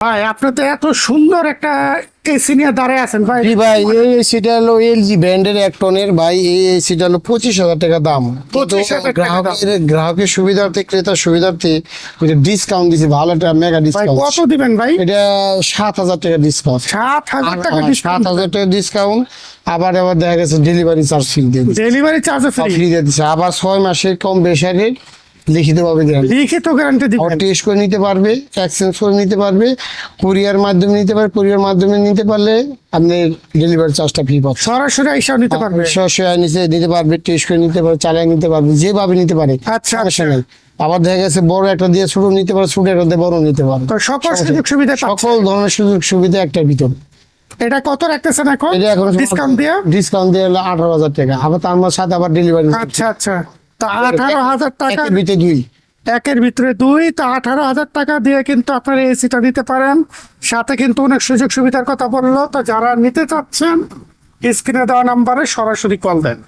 ভাই আপনি তো এত সুন্দর একটা এসি নিয়ে দাঁড়ায় আছেন ভাই। জি ভাই, এই এসিটা হলো এলজি ব্র্যান্ডের 1 টনের ভাই। এই এসিটা হলো 25,000 টাকা দাম। 25,000 টাকা দাম। গ্রাহকের সুবিধার্থে, ক্রেতার সুবিধার্থে ডিসকাউন্ট দিছে, ভালো একটা মেগা ভাই ডিসকাউন্ট। কত দিবেন ভাই? এটা 7,000 টাকা ডিসকাউন্ট। 7,000 টাকা ডিসকাউন্ট। 7,000 টাকা ডিসকাউন্ট। আবার দেখা গেছে ডেলিভারি চার্জ ফ্রি দিয়ে দিচ্ছে, ডেলিভারি চার্জ ফ্রি। ফ্রি দিয়ে দিচ্ছে। আবার 6 মাসের কম বেশি রেট লিখিত ভাবে দেন। লিখিত গ্যারান্টি দিবেন। টেস্ট করে নিতে পারবে, এক্সচেঞ্জ করে নিতে পারবে, কুরিয়ার মাধ্যমে নিতে পারবে। কুরিয়ার মাধ্যমে নিতে পারলে আপনি ডেলিভারি চার্জটা ফ্রি পাচ্ছেন। সরাসরি এসে নিতে পারবে। সরাসরি নিতে পারবে, টেস্ট করে নিতে পারবে, চালিয়ে নিতে পারবে, যেভাবে নিতে পারে। আচ্ছা, সমস্যা নেই। আবার দেখা গেছে বড় একটা দিয়ে ছোট নিতে পারে, ছোট একটা দিয়ে বড় নিতে পারে। তো সকল সুযোগ সুবিধা পাচ্ছেন। সকল ধরনের সুযোগ সুবিধা একটার ভিতর। এটা কত রাখতেছেন এখন? এটা এখন ডিসকাউন্ট দিয়ে? ডিসকাউন্ট দিয়ে হলো 18,000 টাকা। আবার তার সাথে আবার ডেলিভারি। আচ্ছা আচ্ছা। তো 18,000 টাকা। একের ভিতরে 2। একের ভিতরে 2, তো 18,000 টাকা দিয়ে কিন্তু আপনারা এসিটা নিতে পারেন। সাথে কিন্তু অনেক সুযোগ সুবিধার কথা বললো। তো যারা নিতে চাচ্ছেন স্ক্রিনে দেওয়া নাম্বারে সরাসরি কল দেন।